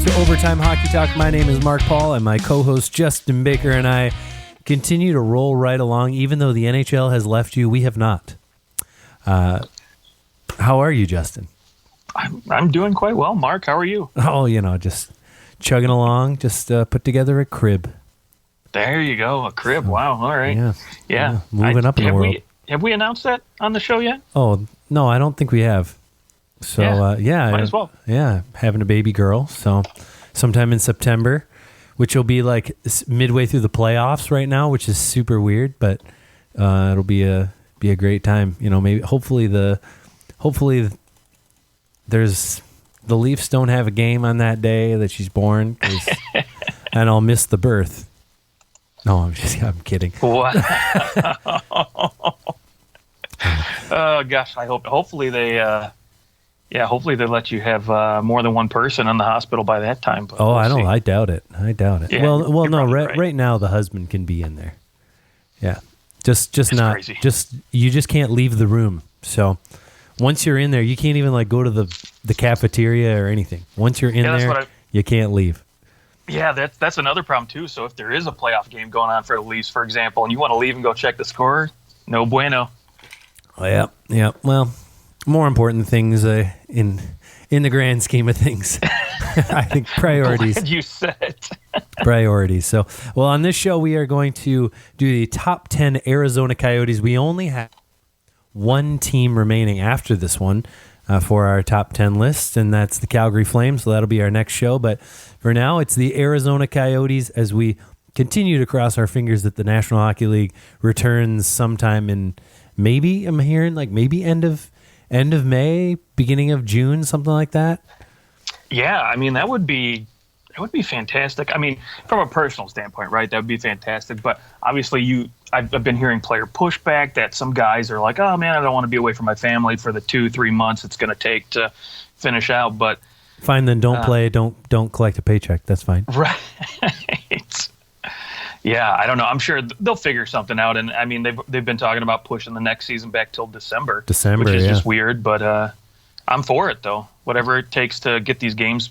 to Overtime Hockey Talk. My name is Mark Paul, and my co-host Justin Baker and I continue to roll right along. Even though the NHL has left you, we have not. How are you, Justin? I'm doing quite well, Mark. How are you? Oh, just chugging along. Just put together a crib. There you go, a crib. Wow. All right. Yeah. Moving up in the world. Have we announced that on the show yet? Oh, no, I don't think we have. So, might as well. Yeah, having a baby girl. So, sometime in September, which will be like midway through the playoffs right now, which is super weird, but it'll be a great time. Maybe hopefully there's the Leafs don't have a game on that day that she's born, and I'll miss the birth. No, I'm kidding. What? Oh gosh, hopefully they let you have more than one person in the hospital by that time. But I doubt it. Yeah, well, no, right now the husband can be in there. Yeah, just not crazy. You just can't leave the room. So once you're in there, you can't even go to the cafeteria or anything. Once you're in there, you can't leave. Yeah, that's another problem too. So if there is a playoff game going on for the Leafs, for example, and you want to leave and go check the score, no bueno. Oh, yeah. Well, more important things in the grand scheme of things. I think priorities. Glad you said it. Priorities. So, well, on this show, we are going to do the top 10 Arizona Coyotes. We only have one team remaining after this one for our top 10 list, and that's the Calgary Flames. So that'll be our next show. But for now, it's the Arizona Coyotes as we continue to cross our fingers that the National Hockey League returns sometime in maybe, I'm hearing maybe end of May, beginning of June, something like that. Yeah, I mean that would be fantastic. I mean, from a personal standpoint, right? That would be fantastic. But obviously, I've been hearing player pushback that some guys are like, "Oh man, I don't want to be away from my family for the 2-3 months it's going to take to finish out." But fine, then don't play. Don't collect a paycheck. That's fine. Right. Yeah, I don't know. I'm sure they'll figure something out. And I mean, they've been talking about pushing the next season back till December, which is just weird. But I'm for it though. Whatever it takes to get these games,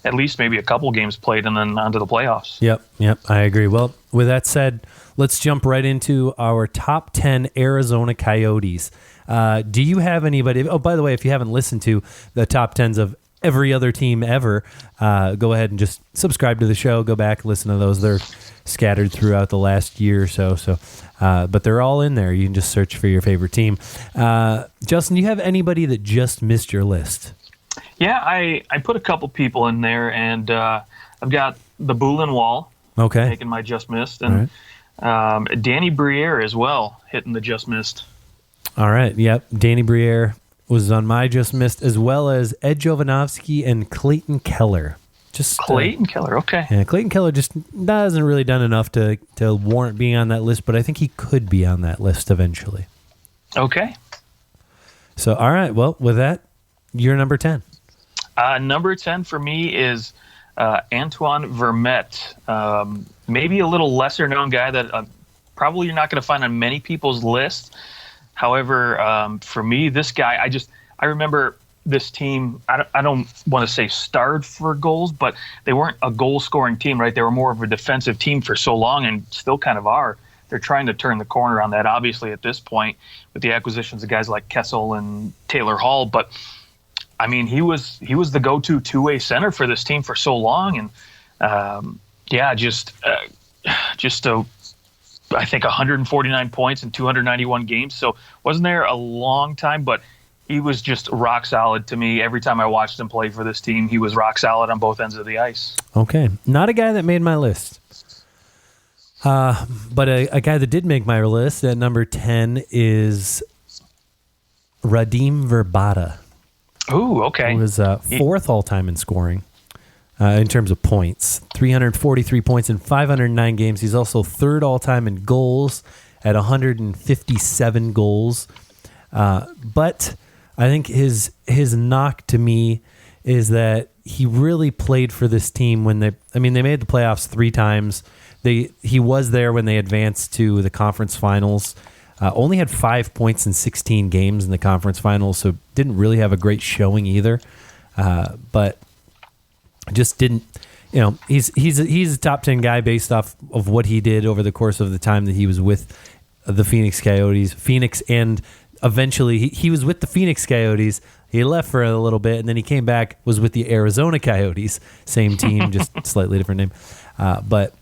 at least maybe a couple games played and then onto the playoffs. Yep. I agree. Well, with that said, let's jump right into our top 10 Arizona Coyotes. Do you have anybody? Oh, by the way, if you haven't listened to the top 10s of every other team ever, go ahead and just subscribe to the show. Go back, listen to those. They're scattered throughout the last year or so. But they're all in there. You can just search for your favorite team. Justin, do you have anybody that just missed your list? Yeah, I put a couple people in there, and I've got the Bulin Wall making my just missed, and Danny Briere as well hitting the just missed. All right, yep. Danny Briere was on my just missed, as well as Ed Jovanovski and Clayton Keller. Clayton Keller, okay. Yeah, Clayton Keller just hasn't really done enough to warrant being on that list, but I think he could be on that list eventually. Okay. So, all right. Well, with that, you're number 10. Number 10 for me is Antoine Vermette. Maybe a little lesser known guy that probably you're not going to find on many people's lists. However, for me, this guy, I remember this team, I don't want to say starved for goals, but they weren't a goal-scoring team, right? They were more of a defensive team for so long and still kind of are. They're trying to turn the corner on that, obviously, at this point with the acquisitions of guys like Kessel and Taylor Hall. But, I mean, he was the go-to two-way center for this team for so long. And, I think 149 points in 291 games. So wasn't there a long time, but he was just rock solid to me. Every time I watched him play for this team, he was rock solid on both ends of the ice. Okay. Not a guy that made my list. But a guy that did make my list at number 10 is Radim Verbata. Ooh, okay. He was fourth all-time in scoring in terms of points. 343 points in 509 games. He's also third all-time in goals at 157 goals. But I think his knock to me is that he really played for this team when they made the playoffs 3 times. He was there when they advanced to the conference finals. Only had 5 points in 16 games in the conference finals, so didn't really have a great showing either. But just didn't. He's a top 10 guy based off of what he did over the course of the time that he was with the Phoenix Coyotes. And eventually he was with the Phoenix Coyotes. He left for a little bit, and then he came back, was with the Arizona Coyotes. Same team, just slightly different name. But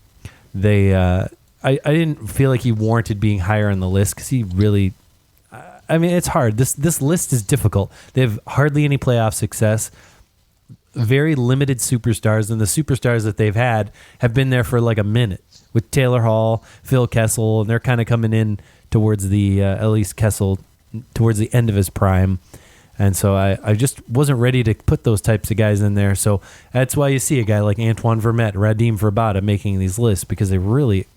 I didn't feel like he warranted being higher on the list because he really... it's hard. This list is difficult. They have hardly any playoff success. Very limited superstars, and the superstars that they've had have been there for like a minute with Taylor Hall, Phil Kessel, and they're kind of coming in towards the at least Kessel towards the end of his prime. And so I just wasn't ready to put those types of guys in there. So that's why you see a guy like Antoine Vermette, Radim Verbata making these lists, because they really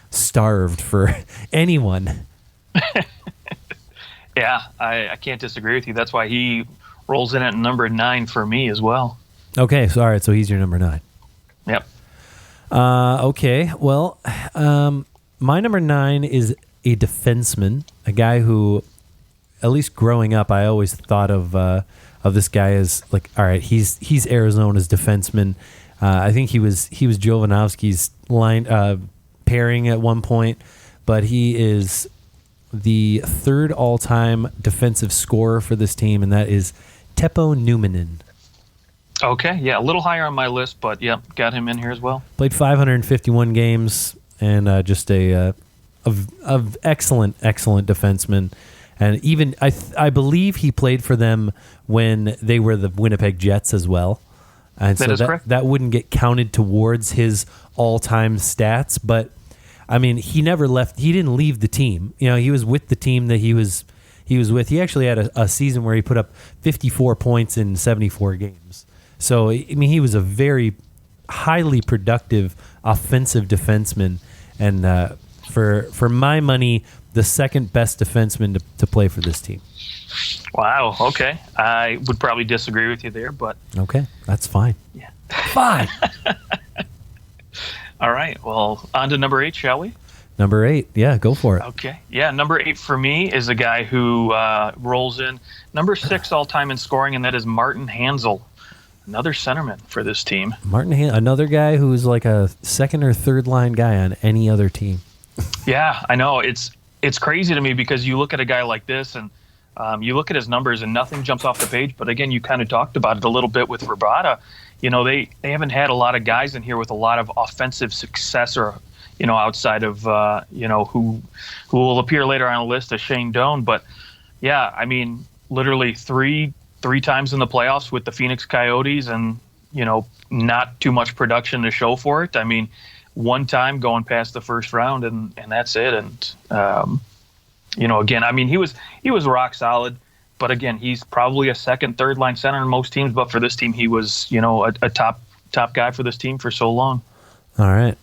starved for anyone. Yeah, I can't disagree with you. That's why he rolls in at number 9 for me as well. Okay, so all right, so he's your number 9. Yep. Okay, well, my number 9 is a defenseman, a guy who, at least growing up, I always thought of this guy as like, all right, he's Arizona's defenseman. I think he was Jovanovski's line pairing at one point, but he is the third all-time defensive scorer for this team, and that is Teppo Numminen. Okay, yeah, a little higher on my list, but yeah, got him in here as well. Played 551 games, and just a excellent defenseman. And even I believe he played for them when they were the Winnipeg Jets as well. And that is correct. That wouldn't get counted towards his all-time stats, but I mean, he never left. He didn't leave the team. He was with the team that he was with. He actually had a season where he put up 54 points in 74 games. So, I mean, he was a very highly productive offensive defenseman, and for my money, the second best defenseman to play for this team. Wow. Okay, I would probably disagree with you there, but okay, that's fine. Yeah, fine. All right. Well, on to number 8, shall we? Number 8. Yeah, go for it. Okay. Yeah, number 8 for me is a guy who rolls in number 6 all time in scoring, and that is Martin Hanzal. Another centerman for this team. Another guy who's like a second or third line guy on any other team. Yeah, I know. It's crazy to me because you look at a guy like this and you look at his numbers and nothing jumps off the page. But again, you kind of talked about it a little bit with Verbata. They haven't had a lot of guys in here with a lot of offensive success or, outside of, who will appear later on the list as Shane Doan. But yeah, I mean, literally three times in the playoffs with the Phoenix Coyotes and, not too much production to show for it. I mean, one time going past the first round and that's it. And, again, I mean, he was rock solid, but again, he's probably a second, third line center in most teams. But for this team, he was, a top guy for this team for so long. All right.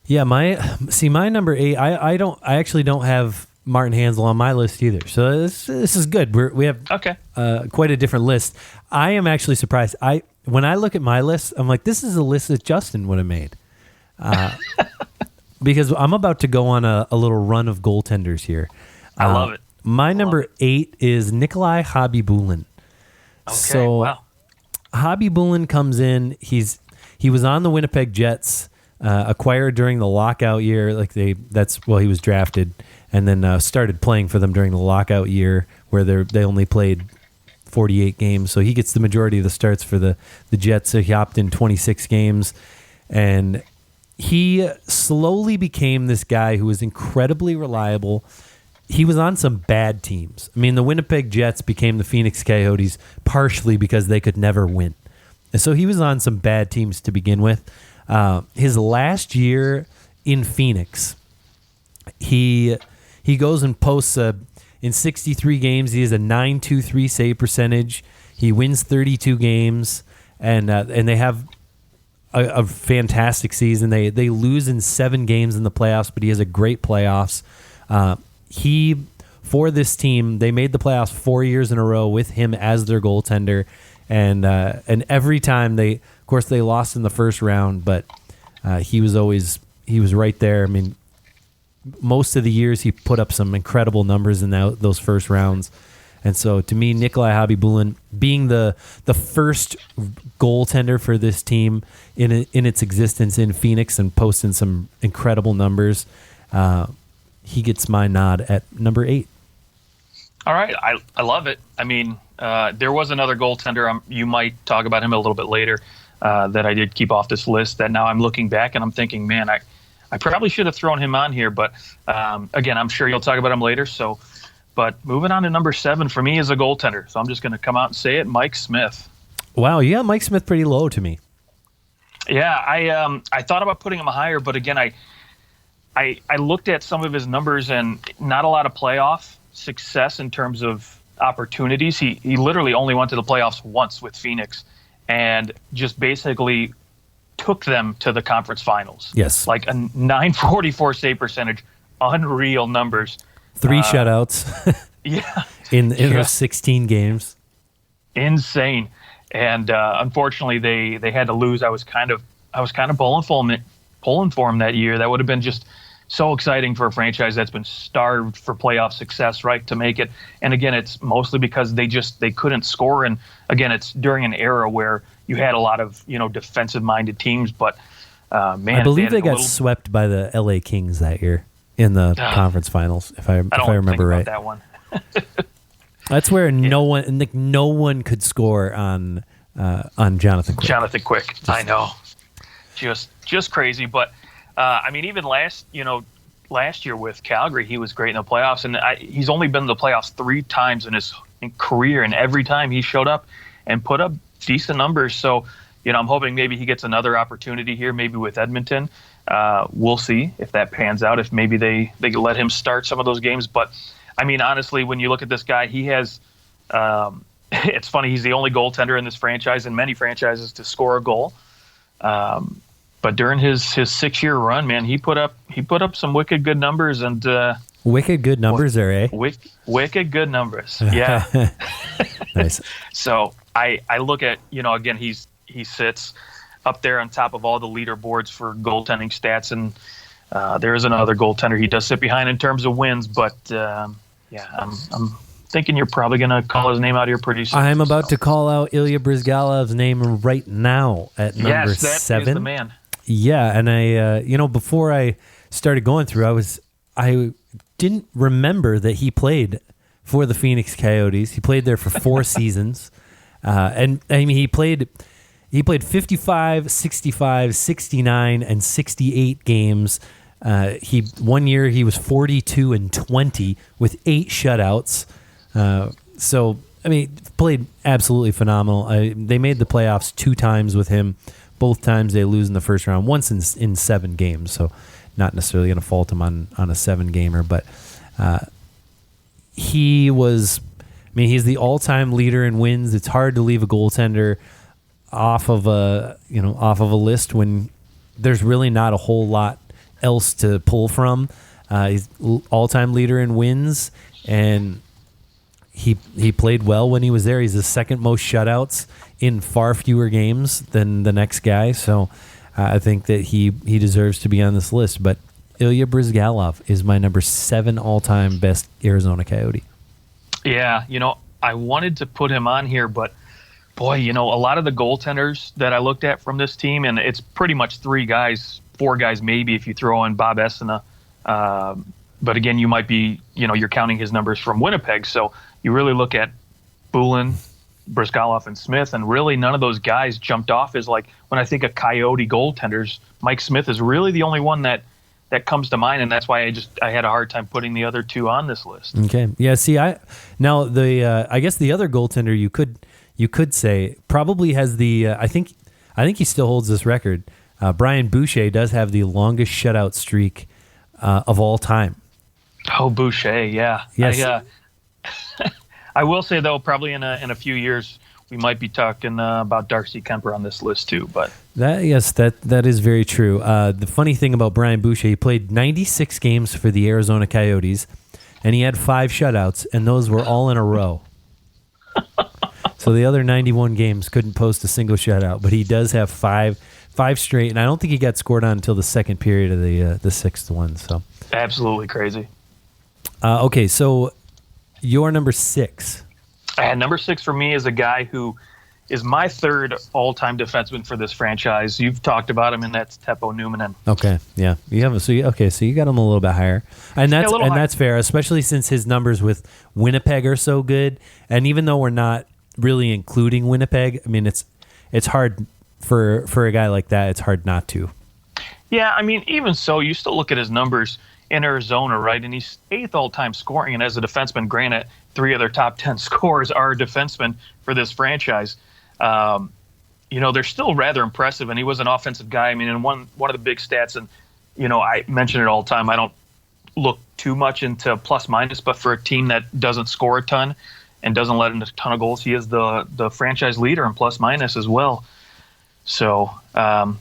Yeah, my number 8, I actually don't have Martin Hanzal on my list either. So this is good. We have quite a different list. I am actually surprised. When I look at my list, I'm like, this is a list that Justin would have made. Because I'm about to go on a little run of goaltenders here. I love it. My number 8 is Nikolai Khabibulin. Okay, so wow. Khabibulin comes in. He was on the Winnipeg Jets, acquired during the lockout year. He was drafted and then started playing for them during the lockout year where they only played 48 games. So he gets the majority of the starts for the Jets. So he opted in 26 games, and he slowly became this guy who was incredibly reliable. He was on some bad teams. I mean, the Winnipeg Jets became the Phoenix Coyotes partially because they could never win. And so he was on some bad teams to begin with. His last year in Phoenix, he goes and posts in 63 games. He has a .923 save percentage. He wins 32 games, and they have a fantastic season. They lose in 7 games in the playoffs, but he has a great playoffs. For this team, they made the playoffs 4 years in a row with him as their goaltender, and every time they lost in the first round, but he was right there. I mean, most of the years he put up some incredible numbers in those first rounds, And so to me, Nikolai Khabibulin being the first goaltender for this team in its existence in Phoenix and posting some incredible numbers, he gets my nod at number 8. All right. I love it. I mean, there was another goaltender. You might talk about him a little bit later that I did keep off this list that now I'm looking back and I'm thinking, man, I probably should have thrown him on here. But again, I'm sure you'll talk about him later. But moving on to number 7 for me is a goaltender. So I'm just going to come out and say it, Mike Smith. Wow. Yeah, Mike Smith pretty low to me. Yeah, I thought about putting him higher, but again, I looked at some of his numbers and not a lot of playoff success in terms of opportunities. He literally only went to the playoffs once with Phoenix and just basically took them to the conference finals. Yes. Like a .944 save percentage, unreal numbers. 3 shutouts. Yeah. in those 16 games. Insane. And unfortunately they had to lose. I was kind of pulling for him that year. That would have been just so exciting for a franchise that's been starved for playoff success, right, to make it. And again, it's mostly because they couldn't score. And again, it's during an era where you had a lot of, defensive-minded teams. But, man. I believe they got swept by the LA Kings that year in the conference finals, if I remember right. That one. That's where no one could score on Jonathan Quick. Jonathan Quick, I know. Just crazy. But, I mean, even last year with Calgary, he was great in the playoffs. And he's only been in the playoffs 3 times in his career. And every time he showed up and put up decent numbers. So, I'm hoping maybe he gets another opportunity here, maybe with Edmonton. We'll see if that pans out, if maybe they let him start some of those games. But, I mean, honestly, when you look at this guy, he has it's funny, he's the only goaltender in this franchise and many franchises to score a goal. But during his 6-year run, man, he put up some wicked good numbers and wicked good numbers there, eh? Wicked good numbers. Yeah. Nice. So I look at, again, he sits up there on top of all the leaderboards for goaltending stats, and there is another goaltender he does sit behind in terms of wins, but I'm thinking you're probably going to call his name out here pretty soon. I'm about to call out Ilya Bryzgalov's name right now at number 7. Yes, that is the man. Yeah, and I, before I started going through, I didn't remember that he played for the Phoenix Coyotes. He played there for 4 seasons, and I mean he played 55, 65, 69, and 68 games. One year he was 42-20 with 8 shutouts. So I mean, played absolutely phenomenal. They made the playoffs 2 times with him. Both times they lose in the first round, once in 7 games. So not necessarily going to fault him on a 7-gamer, but he's the all-time leader in wins. It's hard to leave a goaltender off of a list when there's really not a whole lot else to pull from. He's all-time leader in wins, and he played well when he was there. He's the second most shutouts in far fewer games than the next guy. So I think that he deserves to be on this list. But Ilya Bryzgalov is my number 7 all-time best Arizona Coyote. Yeah, I wanted to put him on here, but boy, a lot of the goaltenders that I looked at from this team, and it's pretty much 4 guys maybe if you throw in Bob Essena. But again, you might be, you're counting his numbers from Winnipeg. So you really look at Bulin, Bryzgalov, and Smith, and really none of those guys jumped off as like, when I think of Coyote goaltenders, Mike Smith is really the only one that comes to mind, and that's why I had a hard time putting the other 2 on this list. Okay. Yeah, see, I guess the other goaltender you could say probably has the I think he still holds this record. Brian Boucher does have the longest shutout streak of all time. Oh, Boucher, yeah. Yes. I will say though, probably in a few years we might be talking about Darcy Kemper on this list too. But that is very true. The funny thing about Brian Boucher, he played 96 games for the Arizona Coyotes, and he had 5 shutouts, and those were all in a row. So the other 91 games couldn't post a single shutout, but he does have 5 straight, and I don't think he got scored on until the second period of the 6th one. So absolutely crazy. Okay, so your number 6. And number 6 for me is a guy who is my third all-time defenseman for this franchise. You've talked about him, and that's Teppo Numminen. Okay, yeah, you have so you got him a little bit higher, and that's fair, especially since his numbers with Winnipeg are so good. And even though we're not really including Winnipeg, I mean it's hard for a guy like that. It's hard not to. Yeah, I mean, even so, you still look at his numbers in Arizona, right? And he's 8th all-time scoring, and as a defenseman, granted, 3 of their top 10 scores are defensemen for this franchise. They're still rather impressive, and he was an offensive guy. I mean, and one of the big stats, and I mention it all the time, I don't look too much into plus minus, but for a team that doesn't score a ton and doesn't let in a ton of goals, he is the franchise leader in plus minus as well. So a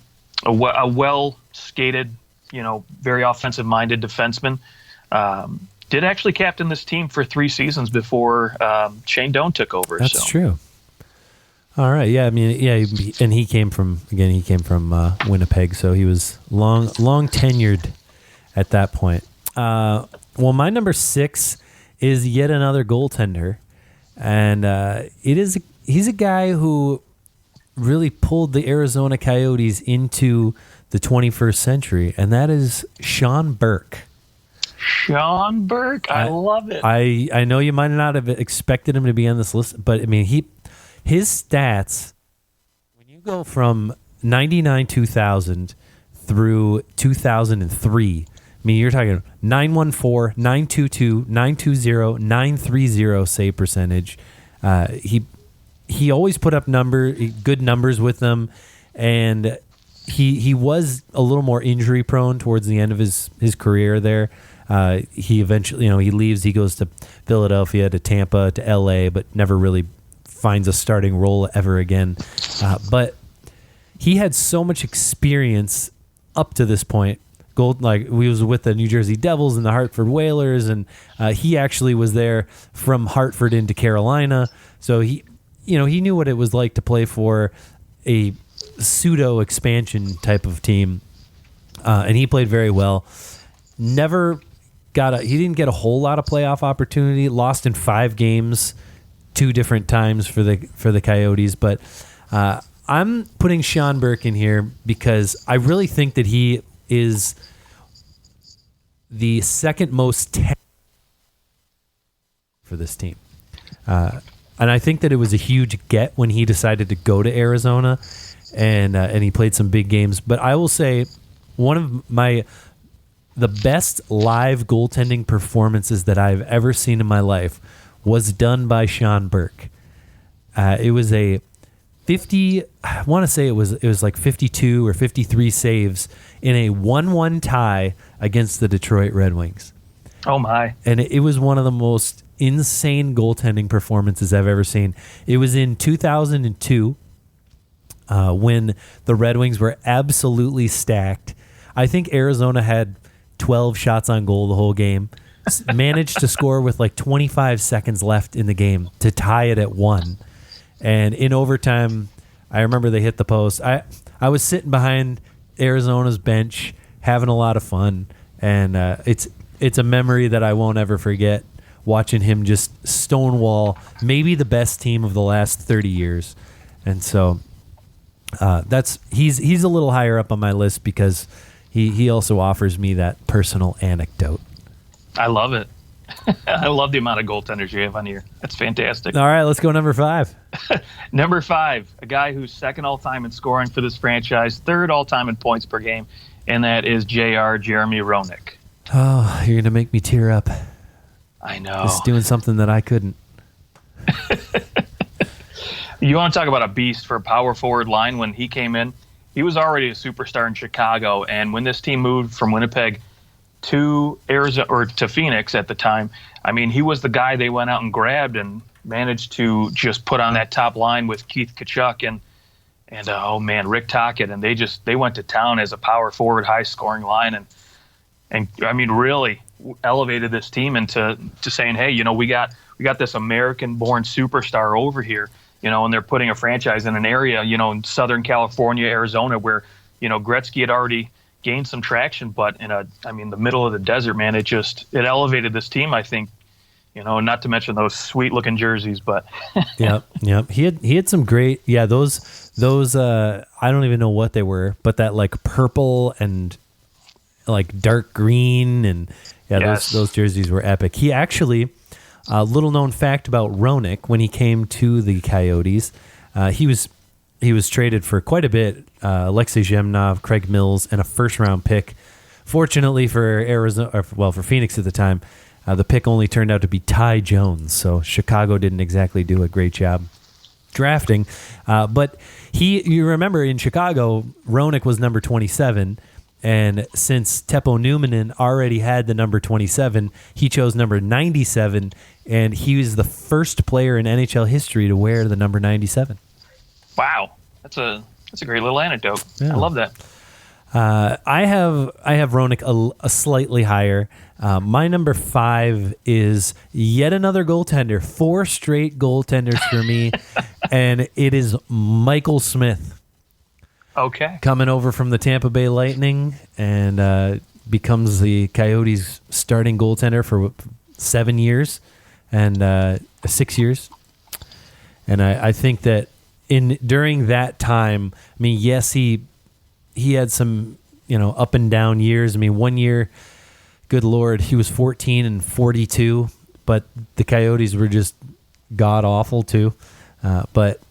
well skated, very offensive minded defenseman. Did actually captain this team for 3 seasons before Shane Doan took over. That's true. All right, yeah, I mean, yeah, and he came from Winnipeg, so he was long tenured at that point. Well, my number 6 is yet another goaltender, and he's a guy who really pulled the Arizona Coyotes into the 21st century, and that is Sean Burke. Sean Burke, I love it. I know you might not have expected him to be on this list, but I mean his stats, when you go from 99 2000 through 2003, I mean, you're talking 914, 922, 920, 930 save percentage. He always put up good numbers with them, and he was a little more injury prone towards the end of his career there. He eventually, he leaves. He goes to Philadelphia, to Tampa, to LA, but never really finds a starting role ever again. But he had so much experience up to this point. He was with the New Jersey Devils and the Hartford Whalers, and he actually was there from Hartford into Carolina. So he knew what it was like to play for a pseudo expansion type of team, and he played very well. He didn't get a whole lot of playoff opportunity. Lost in 5 games, 2 different times for the Coyotes. But I'm putting Sean Burke in here because I really think that he is the second most for this team. And I think that it was a huge get when he decided to go to Arizona, and he played some big games. But I will say one of the best live goaltending performances that I've ever seen in my life was done by Sean Burke. It was I want to say it was like 52 or 53 saves in a 1-1 tie against the Detroit Red Wings. Oh my. And it was one of the most insane goaltending performances I've ever seen. It was in 2002 when the Red Wings were absolutely stacked. I think Arizona had 12 shots on goal the whole game. Managed to score with like 25 seconds left in the game to tie it at 1. And in overtime, I remember they hit the post. I was sitting behind Arizona's bench having a lot of fun, and it's a memory that I won't ever forget, watching him just stonewall maybe the best team of the last 30 years. And so he's a little higher up on my list because he also offers me that personal anecdote. I love it. I love the amount of goaltenders you have on here. That's fantastic. All right, let's go number 5. Number 5, a guy who's second all-time in scoring for this franchise, third all-time in points per game, and that is Jeremy Roenick. Oh, you're going to make me tear up. I know. Just doing something that I couldn't. You want to talk about a beast for a power forward line. When he came in, he was already a superstar in Chicago, and when this team moved from Winnipeg to Arizona, or to Phoenix at the time, I mean, he was the guy they went out and grabbed and managed to just put on that top line with Keith Tkachuk and Rick Tocchet, and they went to town as a power forward, high scoring line, and I mean, really elevated this team into saying, hey, we got this American born superstar over here, and they're putting a franchise in an area, in Southern California, Arizona, where, Gretzky had already gained some traction, but the middle of the desert, man, it elevated this team, I think, Not to mention those sweet looking jerseys, but Yep. He had some great, those I don't even know what they were, but that like purple and like dark green and yes. those jerseys were epic. He actually, a little known fact about Roenick, when he came to the Coyotes, he was traded for quite a bit. Alexei Zhemnov, Craig Mills, and a first round pick. Fortunately for Arizona, for Phoenix at the time, the pick only turned out to be Ty Jones. So Chicago didn't exactly do a great job drafting. But you remember in Chicago, Roenick was number 27. And since Teppo Numminen already had the number 27, he chose number 97. And he was the first player in NHL history to wear the number 97. Wow. That's a great little anecdote. Yeah. I love that. I have Roenick a slightly higher. My number 5 is yet another goaltender. 4 straight goaltenders for me, and it is Michael Smith. Okay. Coming over from the Tampa Bay Lightning and becomes the Coyotes' starting goaltender for 7 years and 6 years. And I think that during that time, I mean, yes, he had some, up and down years. I mean, one year, good Lord, he was 14 and 42, but the Coyotes were just god awful too. But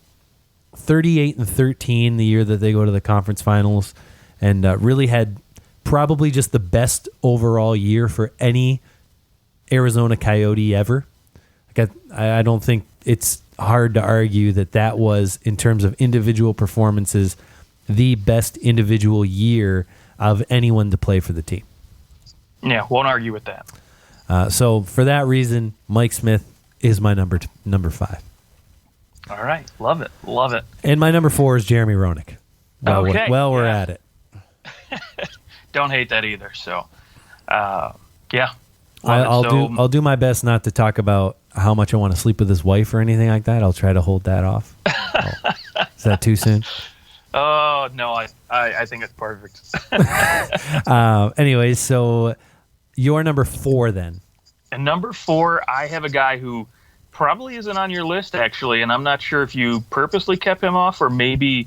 38 and 13 the year that they go to the conference finals, and really had probably just the best overall year for any Arizona Coyote ever. Like I don't think it's hard to argue that was, in terms of individual performances, the best individual year of anyone to play for the team. Yeah, won't argue with that. So for that reason, Mike Smith is my number 5. All right, love it. And my number 4 is Jeremy Roenick. Okay. We're at it. Don't hate that either. So, yeah. I'll do my best not to talk about how much I want to sleep with his wife or anything like that. I'll try to hold that off. Is that too soon? Oh, no, I think it's perfect. Anyways, so your number 4 then. And number 4, I have a guy who probably isn't on your list, actually, and I'm not sure if you purposely kept him off or maybe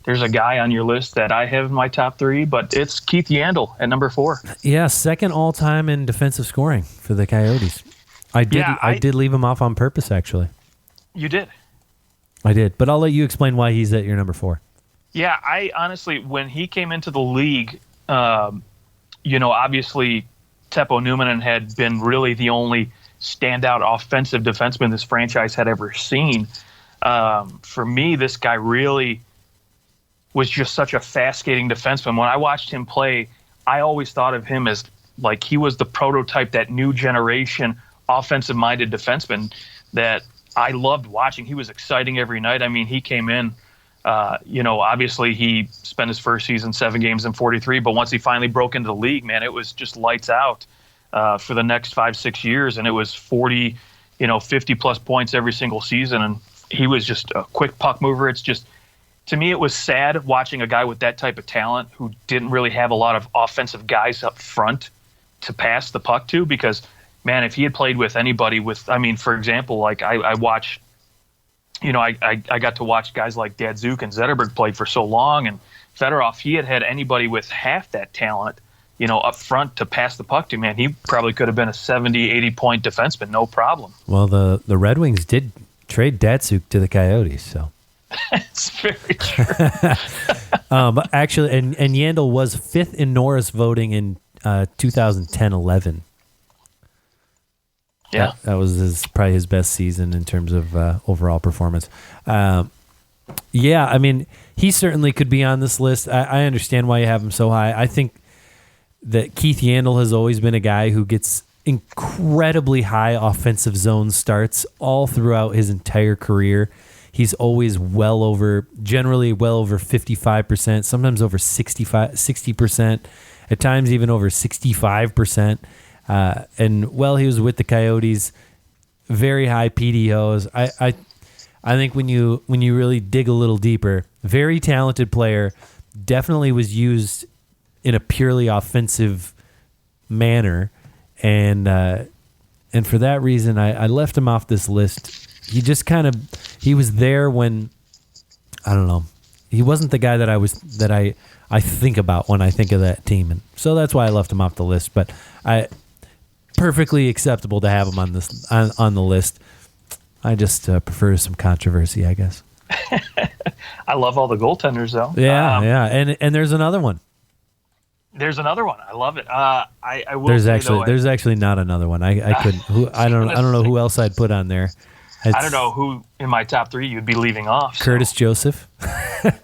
there's a guy on your list that I have in my top 3, but it's Keith Yandle at number 4. Yeah, second all-time in defensive scoring for the Coyotes. I did leave him off on purpose, actually. You did? I did, but I'll let you explain why he's at your number 4. Yeah, I honestly, when he came into the league, obviously Teppo Numminen had been really the only standout offensive defenseman this franchise had ever seen. For me, this guy really was just such a fast-skating defenseman. When I watched him play, I always thought of him as like he was the prototype, that new generation offensive-minded defenseman that I loved watching. He was exciting every night. I mean, he came in, obviously he spent his first season 7 games in 43, but once he finally broke into the league, man, it was just lights out for the next 5-6 years, and it was 40, 50-plus points every single season, and he was just a quick puck mover. It's just, to me, it was sad watching a guy with that type of talent who didn't really have a lot of offensive guys up front to pass the puck to, because, man, if he had played with anybody for example, like I watch, I got to watch guys like Datsuk and Zetterberg play for so long, and Fedorov, he had anybody with half that talent, up front to pass the puck to, man, he probably could have been a 70, 80-point defenseman, no problem. Well, the Red Wings did trade Datsuk to the Coyotes, so. It's very true. But actually, and Yandle was 5th in Norris voting in 2010-11. Yeah, that was probably his best season in terms of overall performance. I mean, he certainly could be on this list. I understand why you have him so high. I think that Keith Yandle has always been a guy who gets incredibly high offensive zone starts all throughout his entire career. He's always generally well over 55%, sometimes over 60%, at times even over 65%. And while he was with the Coyotes, very high PDOs. I think when you really dig a little deeper, very talented player, definitely was used in a purely offensive manner, and and for that reason, I left him off this list. He was there when, I don't know, he wasn't the guy that I think about when I think of that team, and so that's why I left him off the list. But perfectly acceptable to have him on the list. I just prefer some controversy, I guess. I love all the goaltenders, though. Yeah, and there's another one. There's another one. I love it. I will. There's actually not another one. I couldn't. I don't know who else I'd put on there. I don't know who in my top 3 you'd be leaving off. Curtis Joseph.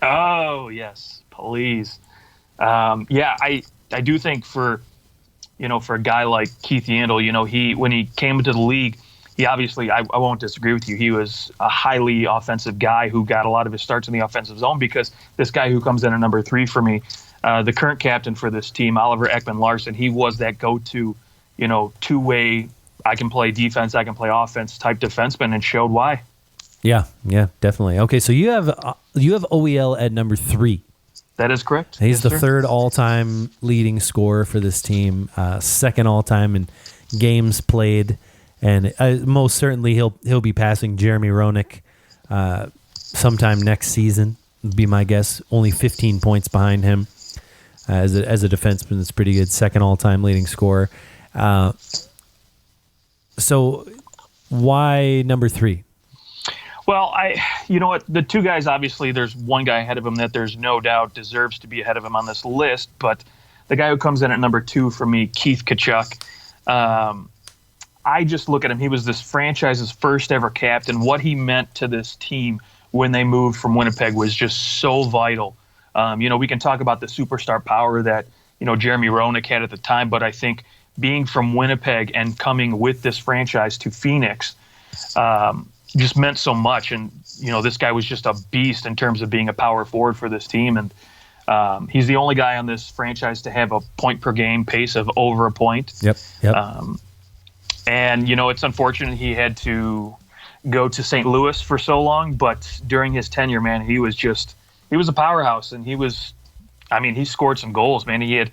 Oh yes, please. I do think for a guy like Keith Yandle, when he came into the league, he obviously, I won't disagree with you, he was a highly offensive guy who got a lot of his starts in the offensive zone, because this guy who comes in at number 3 for me, the current captain for this team, Oliver Ekman-Larsson, he was that go-to, two-way, I can play defense, I can play offense type defenseman, and showed why. Yeah, definitely. Okay, so you have OEL at number 3. That is correct. He's the third all-time leading scorer for this team, second all-time in games played, and most certainly he'll be passing Jeremy Roenick sometime next season. Would be my guess. Only 15 points behind him as a defenseman. It's pretty good. Second all-time leading scorer. So why number 3? Well, you know what? The 2 guys, obviously, there's one guy ahead of him that there's no doubt deserves to be ahead of him on this list. But the guy who comes in at number 2 for me, Keith Tkachuk, I just look at him. He was this franchise's first ever captain. What he meant to this team when they moved from Winnipeg was just so vital. We can talk about the superstar power that, Jeremy Roenick had at the time. But I think being from Winnipeg and coming with this franchise to Phoenix, just meant so much. And, this guy was just a beast in terms of being a power forward for this team. And he's the only guy on this franchise to have a point per game pace of over a point. Yep. And, it's unfortunate he had to go to St. Louis for so long. But during his tenure, man, he was a powerhouse. And he scored some goals, man. He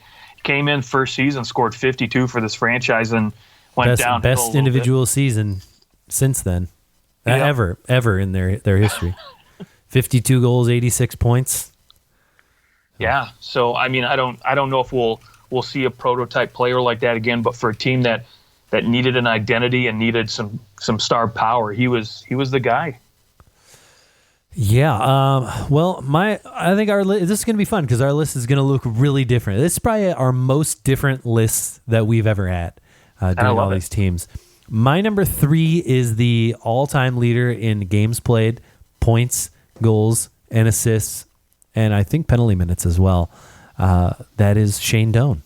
came in first season, scored 52 for this franchise, and went down. Best individual season since then. Ever in their history. 52 goals, 86 points. Yeah. So I don't know if we'll see a prototype player like that again, but for a team that needed an identity and needed some star power, he was the guy. Yeah. I think this is going to be fun because our list is going to look really different. This is probably our most different list that we've ever had doing all these teams. My number 3 is the all-time leader in games played, points, goals, and assists, and I think penalty minutes as well. That is Shane Doan.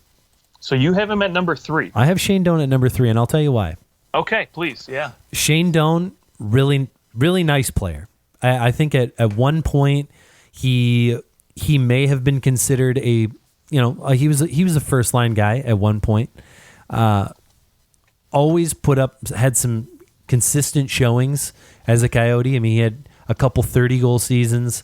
So you have him at number 3. I have Shane Doan at number 3, and I'll tell you why. Okay, please, yeah. Shane Doan, really, really nice player. I think at one point he may have been considered he was a first line guy at one point. Always had some consistent showings as a Coyote. I mean, he had a couple 30-goal seasons,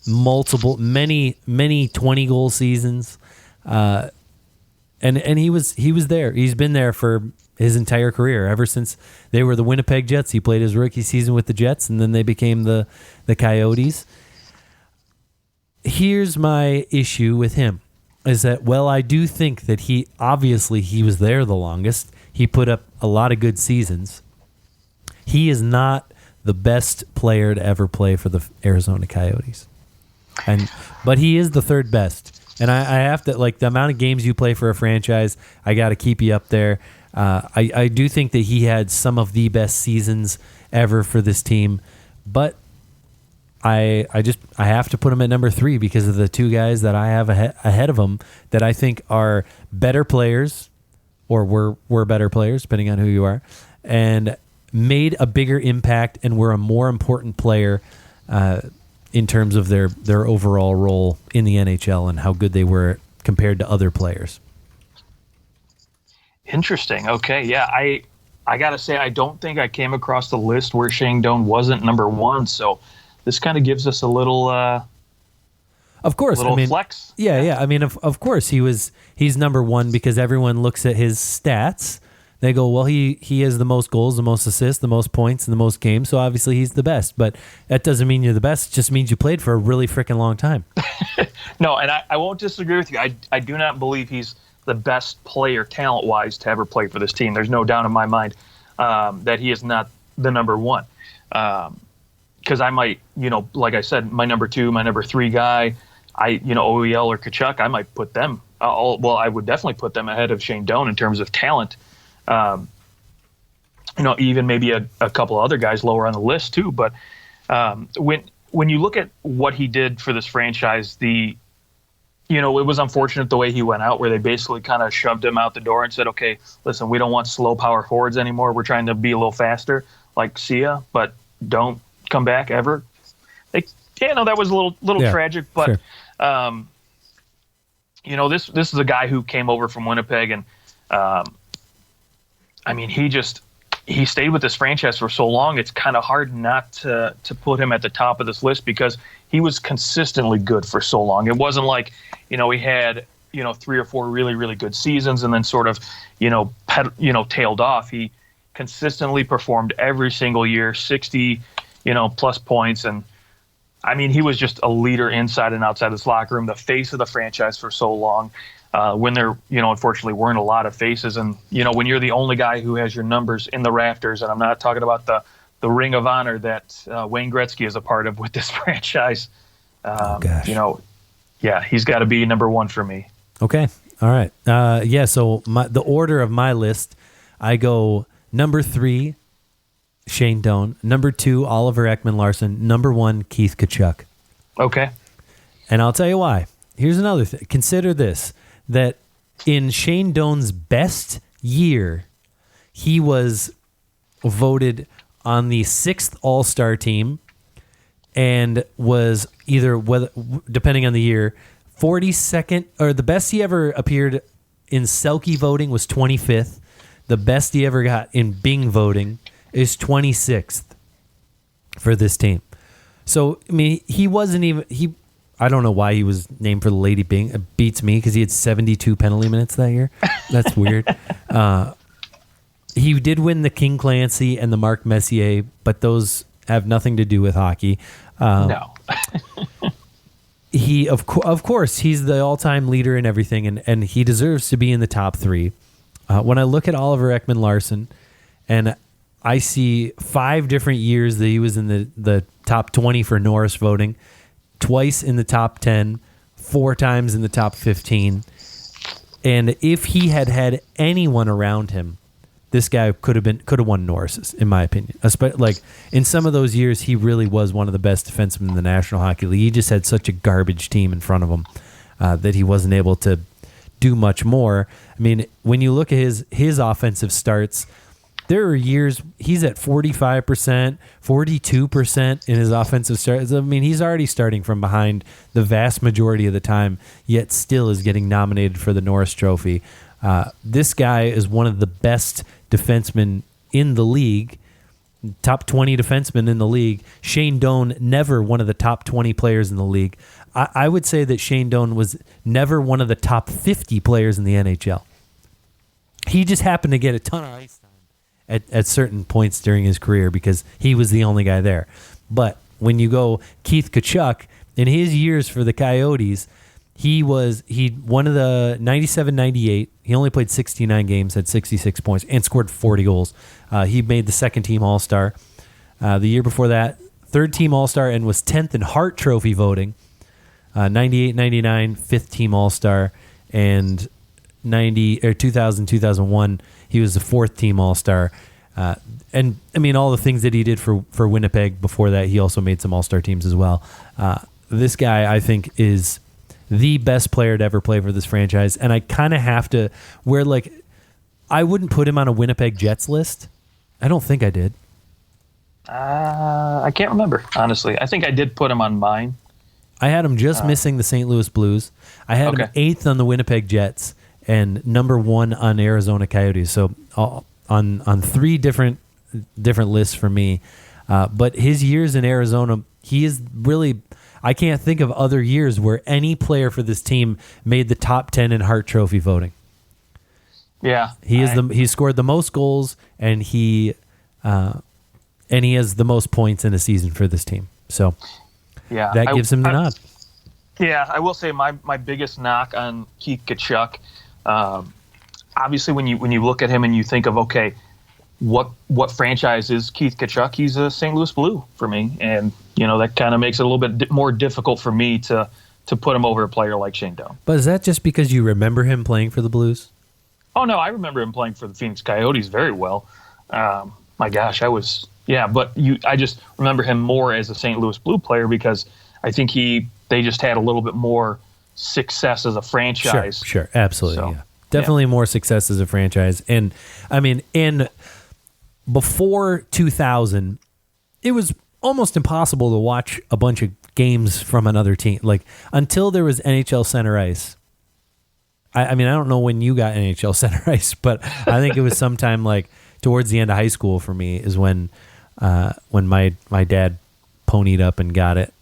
many 20-goal seasons, and he was there. He's been there for his entire career, ever since they were the Winnipeg Jets. He played his rookie season with the Jets, and then they became the Coyotes. Here's my issue with him, is that, I do think that he was there the longest. He put up a lot of good seasons. He is not the best player to ever play for the Arizona Coyotes. But he is the third best. And I have to, the amount of games you play for a franchise, I got to keep you up there. I do think that he had some of the best seasons ever for this team, but I have to put him at number 3 because of the 2 guys that I have ahead of him that I think are better players, or were better players, depending on who you are, and made a bigger impact and were a more important player in terms of their overall role in the NHL and how good they were compared to other players. Interesting. Okay. Yeah. I got to say, I don't think I came across the list where Shane Doan wasn't number 1. So this kind of gives us a little, of course, flex. Yeah. I mean, of course he's number 1 because everyone looks at his stats, They go, well, he has the most goals, the most assists, the most points, and the most games, so obviously he's the best. But that doesn't mean you're the best. It just means you played for a really freaking long time. No, and I won't disagree with you. I do not believe he's the best player talent-wise to ever play for this team. There's no doubt in my mind that he is not the number one. Because I might, like I said, my number 2, my number 3 guy, OEL or Kachuk, I might put them. I would definitely put them ahead of Shane Doan in terms of talent. Even maybe a couple other guys lower on the list too. But when you look at what he did for this franchise, it was unfortunate the way he went out, where they basically kind of shoved him out the door and said, okay, listen, we don't want slow power forwards anymore. We're trying to be a little faster, like see ya, but don't come back ever. That was a little tragic, but sure. This is a guy who came over from Winnipeg, and he stayed with this franchise for so long. It's kind of hard not to put him at the top of this list because he was consistently good for so long. It wasn't like, he had 3 or 4 really, really good seasons and then sort of tailed off. He consistently performed every single year, 60 plus points, and he was just a leader inside and outside this locker room, the face of the franchise for so long. When there, unfortunately weren't a lot of faces, and when you're the only guy who has your numbers in the rafters, and I'm not talking about the Ring of Honor that Wayne Gretzky is a part of with this franchise. He's got to be number 1 for me. Okay, all right, So the order of my list, I go number 3. Shane Doan, number 2, Oliver Ekman-Larsson, number 1, Keith Kachuk. Okay. And I'll tell you why. Here's another thing. Consider this, that in Shane Doan's best year, he was voted on the 6th All-Star team and was either, depending on the year, 42nd, or the best he ever appeared in Selke voting was 25th. The best he ever got in Bing voting is 26th for this team. So, he wasn't even... I don't know why he was named for the Lady Bing. It beats me because he had 72 penalty minutes that year. That's weird. He did win the King Clancy and the Mark Messier, but those have nothing to do with hockey. No. He, of course, he's the all-time leader in everything, and he deserves to be in the top 3. When I look at Oliver Ekman-Larsson, and I see 5 different years that he was in the top 20 for Norris voting, twice in the top 10, 4 times in the top 15. And if he had anyone around him, this guy could have won Norris's, in my opinion. Like in some of those years, he really was one of the best defensemen in the National Hockey League. He just had such a garbage team in front of him that he wasn't able to do much more. When you look at his offensive starts, there are years he's at 45%, 42% in his offensive starts. He's already starting from behind the vast majority of the time, yet still is getting nominated for the Norris Trophy. This guy is one of the best defensemen in the league, top 20 defensemen in the league. Shane Doan, never one of the top 20 players in the league. I would say that Shane Doan was never one of the top 50 players in the NHL. He just happened to get a ton of ice time at certain points during his career because he was the only guy there. But when you go Keith Kachuk, in his years for the Coyotes, he one of the 97-98. He only played 69 games, had 66 points, and scored 40 goals. He made the second-team All-Star. The year before that, third-team All-Star, and was 10th in Hart Trophy voting. 98-99, fifth-team All-Star, and 2000-2001, he was the fourth-team All-Star. And all the things that he did for Winnipeg before that, he also made some All-Star teams as well. This guy, I think, is the best player to ever play for this franchise, and I kind of have to I wouldn't put him on a Winnipeg Jets list. I don't think I did. I can't remember, honestly. I think I did put him on mine. I had him just missing the St. Louis Blues. I had him 8th on the Winnipeg Jets and number 1 on Arizona Coyotes. So on 3 different lists for me. But his years in Arizona, he is really... I can't think of other years where any player for this team made the top 10 in Hart Trophy voting. Yeah, He scored the most goals, and he has the most points in a season for this team. So yeah, that gives him the nod. Yeah, I will say my biggest knock on Keith Tkachuk, obviously when you look at him and you think of, okay, what franchise is Keith Tkachuk? He's a St. Louis Blue for me, and that kind of makes it a little bit more difficult for me to put him over a player like Shane Doan. But is that just because you remember him playing for the Blues? Oh no, I remember him playing for the Phoenix Coyotes very well. My gosh, but I just remember him more as a St. Louis Blue player because I think they just had a little bit more success as a franchise. Sure, absolutely, So, yeah. Definitely more success as a franchise. And, I mean, before 2000, it was almost impossible to watch a bunch of games from another team. Like, until there was NHL Center Ice. I mean, I don't know when you got NHL Center Ice, but I think it was sometime, like, towards the end of high school for me is when my dad ponied up and got it.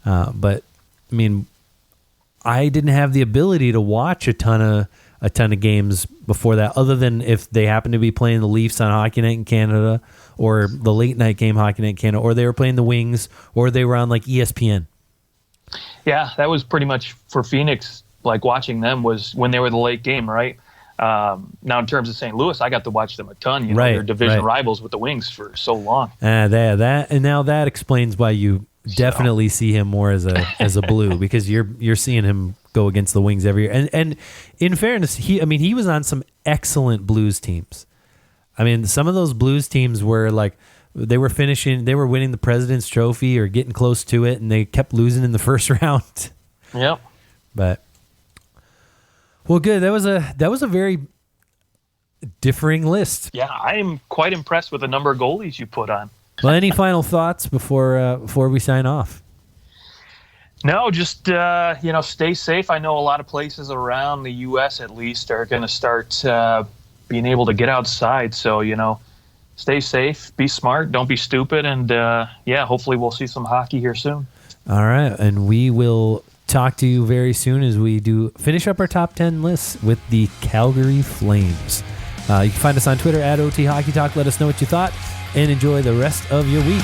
But I mean, I didn't have the ability to watch a ton of games before that, other than if they happened to be playing the Leafs on Hockey Night in Canada, or the late night game Hockey Night in Canada, or they were playing the Wings, or they were on like ESPN. Yeah, that was pretty much for Phoenix. Like watching them was when they were the late game, right? Now in terms of St. Louis, I got to watch them a ton. They're division rivals with the Wings for so long. And now that explains why you definitely see him more as a Blue, because you're seeing him go against the Wings every year. And in fairness, he was on some excellent Blues teams. I mean, some of those Blues teams were like they were winning the President's Trophy or getting close to it, and they kept losing in the first round. Yep. But well, good. That was a very differing list. Yeah, I am quite impressed with the number of goalies you put on. Well, any final thoughts before we sign off? No, just stay safe. I know a lot of places around the U.S. at least are going to start being able to get outside. So stay safe, be smart, don't be stupid, and hopefully we'll see some hockey here soon. All right, and we will talk to you very soon as we finish up our top 10 lists with the Calgary Flames. You can find us on Twitter at OT Hockey Talk. Let us know what you thought, and enjoy the rest of your week.